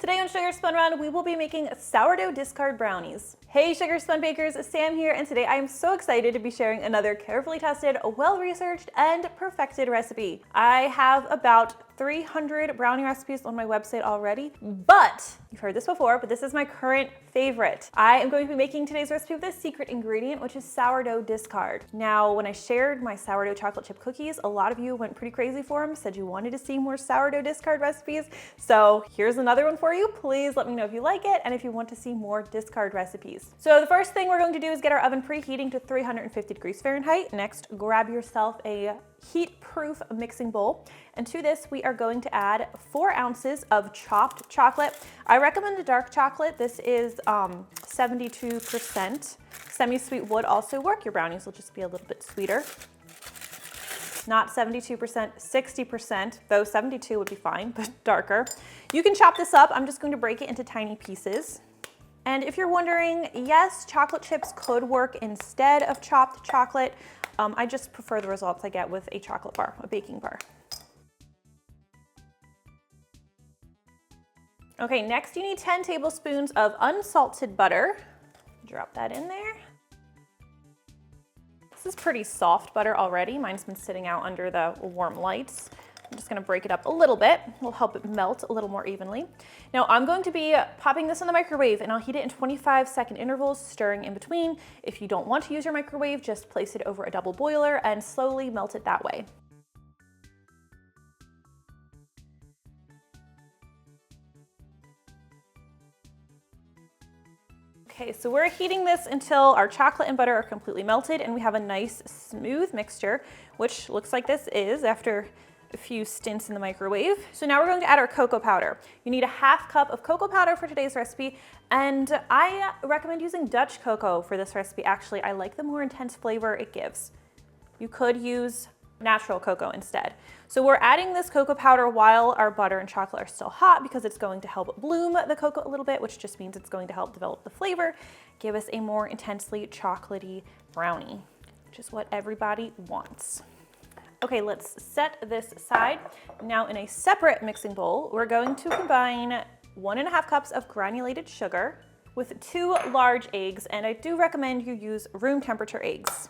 Today on Sugar Spun Run, we will be making sourdough discard brownies. Hey Sugar Spun Bakers, Sam here, and today I am so excited to be sharing another carefully tested, well-researched, and perfected recipe. I have about 300 brownie recipes on my website already, but you've heard this before, but this is my current favorite. I am going to be making today's recipe with a secret ingredient, which is sourdough discard. Now, when I shared my sourdough chocolate chip cookies, a lot of you went pretty crazy for them, said you wanted to see more sourdough discard recipes. So here's another one for you. Please let me know if you like it and if you want to see more discard recipes. So the first thing we're going to do is get our oven preheating to 350 degrees Fahrenheit. Next, grab yourself a heat-proof mixing bowl. And to this, we are going to add 4 ounces of chopped chocolate. I recommend a dark chocolate. This is 72%. Semi-sweet would also work. Your brownies will just be a little bit sweeter. Not 72%, 60%, though 72 would be fine, but darker. You can chop this up. I'm just going to break it into tiny pieces. And if you're wondering, yes, chocolate chips could work instead of chopped chocolate. I just prefer the results I get with a chocolate bar, a baking bar. Okay, next you need 10 tablespoons of unsalted butter. Drop that in there. This is pretty soft butter already. Mine's been sitting out under the warm lights. I'm just gonna break it up a little bit. We'll help it melt a little more evenly. Now I'm going to be popping this in the microwave and I'll heat it in 25-second intervals, stirring in between. If you don't want to use your microwave, just place it over a double boiler and slowly melt it that way. Okay, so we're heating this until our chocolate and butter are completely melted and we have a nice smooth mixture, which looks like this is after a few stints in the microwave. So now we're going to add our cocoa powder. You need a ½ cup of cocoa powder for today's recipe, and I recommend using Dutch cocoa for this recipe. Actually, I like the more intense flavor it gives. You could use natural cocoa instead. So we're adding this cocoa powder while our butter and chocolate are still hot because it's going to help bloom the cocoa a little bit, which just means it's going to help develop the flavor, give us a more intensely chocolatey brownie, which is what everybody wants. Okay, let's set this aside. Now in a separate mixing bowl, we're going to combine 1½ cups of granulated sugar with 2 large eggs, and I do recommend you use room temperature eggs.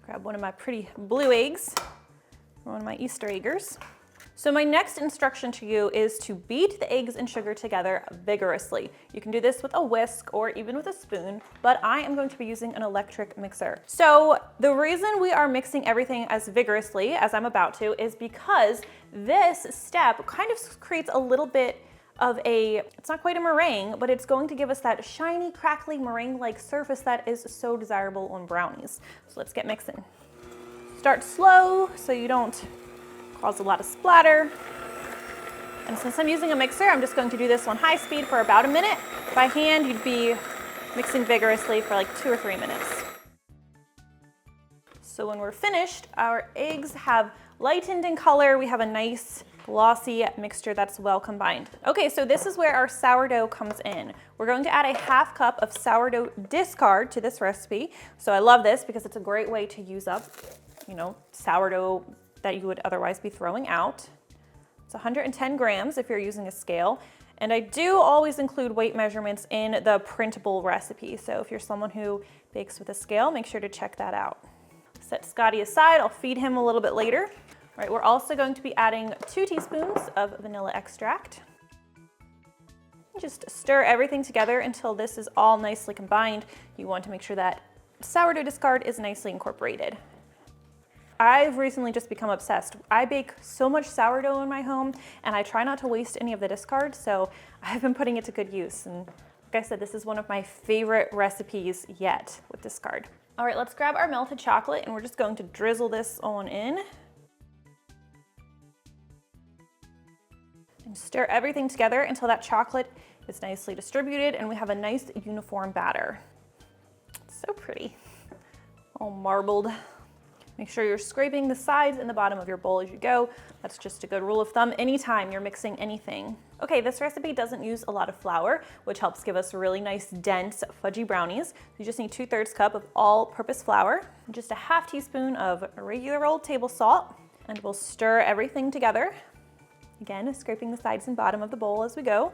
Grab one of my pretty blue eggs, one of my Easter eggers. So my next instruction to you is to beat the eggs and sugar together vigorously. You can do this with a whisk or even with a spoon, but I am going to be using an electric mixer. So the reason we are mixing everything as vigorously as I'm about to is because this step kind of creates a little bit of it's not quite a meringue, but it's going to give us that shiny, crackly meringue-like surface that is so desirable on brownies. So let's get mixing. Start slow so you don't cause a lot of splatter. And since I'm using a mixer, I'm just going to do this on high speed for about a minute. By hand, you'd be mixing vigorously for like 2 or 3 minutes. So when we're finished, our eggs have lightened in color. We have a nice glossy mixture that's well combined. Okay, so this is where our sourdough comes in. We're going to add a ½ cup of sourdough discard to this recipe. So I love this because it's a great way to use up, sourdough that you would otherwise be throwing out. It's 110 grams if you're using a scale. And I do always include weight measurements in the printable recipe. So if you're someone who bakes with a scale, make sure to check that out. Set Scotty aside, I'll feed him a little bit later. All right, we're also going to be adding 2 teaspoons of vanilla extract. Just stir everything together until this is all nicely combined. You want to make sure that sourdough discard is nicely incorporated. I've recently just become obsessed. I bake so much sourdough in my home and I try not to waste any of the discard, so I've been putting it to good use. And like I said, this is one of my favorite recipes yet with discard. All right, let's grab our melted chocolate and we're just going to drizzle this on in. And stir everything together until that chocolate is nicely distributed and we have a nice uniform batter. It's so pretty, all marbled. Make sure you're scraping the sides and the bottom of your bowl as you go. That's just a good rule of thumb anytime you're mixing anything. Okay, this recipe doesn't use a lot of flour, which helps give us really nice, dense, fudgy brownies. You just need 2/3 cup of all-purpose flour, just a ½ teaspoon of regular old table salt, and we'll stir everything together Again, scraping the sides and bottom of the bowl as we go.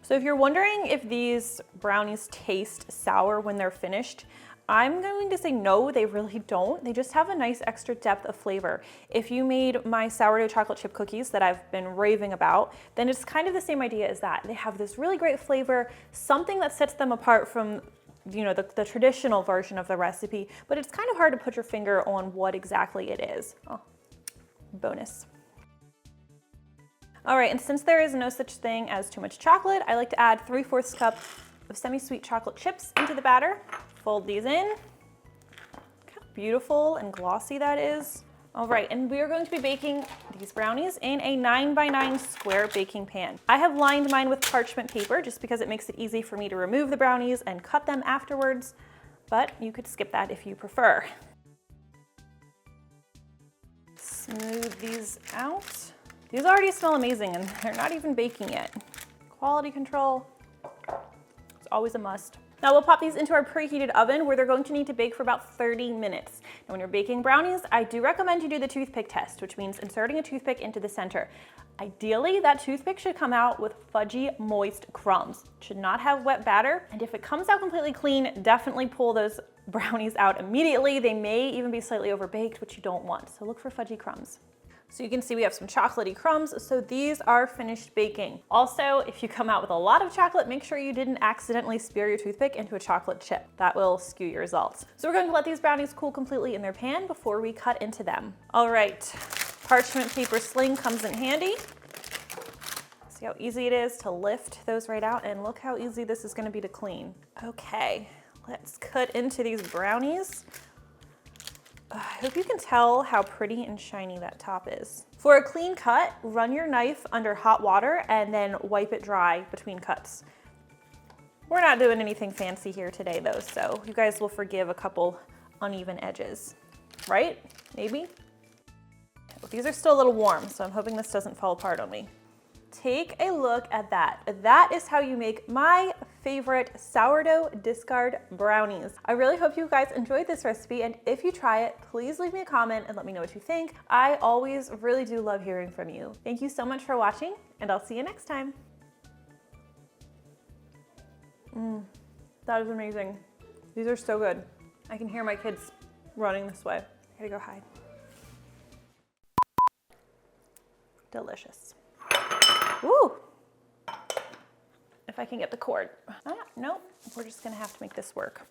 So if you're wondering if these brownies taste sour when they're finished, I'm going to say no, they really don't. They just have a nice extra depth of flavor. If you made my sourdough chocolate chip cookies that I've been raving about, then it's kind of the same idea as that. They have this really great flavor, something that sets them apart from the traditional version of the recipe, but it's kind of hard to put your finger on what exactly it is. Oh, bonus. All right, and since there is no such thing as too much chocolate, I like to add 3/4 cup of semi-sweet chocolate chips into the batter. Fold these in. Look how beautiful and glossy that is. All right, and we are going to be baking these brownies in a 9x9 square baking pan. I have lined mine with parchment paper just because it makes it easy for me to remove the brownies and cut them afterwards, but you could skip that if you prefer. Smooth these out. These already smell amazing and they're not even baking yet. Quality control, it's always a must. Now we'll pop these into our preheated oven where they're going to need to bake for about 30 minutes. Now when you're baking brownies, I do recommend you do the toothpick test, which means inserting a toothpick into the center. Ideally, that toothpick should come out with fudgy, moist crumbs. It should not have wet batter. And if it comes out completely clean, definitely pull those brownies out immediately. They may even be slightly overbaked, which you don't want. So look for fudgy crumbs. So you can see we have some chocolatey crumbs, so these are finished baking. Also, if you come out with a lot of chocolate, make sure you didn't accidentally spear your toothpick into a chocolate chip. That will skew your results. So we're going to let these brownies cool completely in their pan before we cut into them. All right, parchment paper sling comes in handy. See how easy it is to lift those right out, and look how easy this is going to be to clean. Okay, let's cut into these brownies. I hope you can tell how pretty and shiny that top is. For a clean cut, run your knife under hot water and then wipe it dry between cuts. We're not doing anything fancy here today though, so you guys will forgive a couple uneven edges, right? Maybe? These are still a little warm, so I'm hoping this doesn't fall apart on me. Take a look at that. That is how you make my favorite sourdough discard brownies. I really hope you guys enjoyed this recipe, and if you try it, please leave me a comment and let me know what you think. I always really do love hearing from you. Thank you so much for watching, and I'll see you next time. That is amazing. These are so good. I can hear my kids running this way. I gotta go hide. Delicious. Ooh, if I can get the cord. Nope, we're just gonna have to make this work.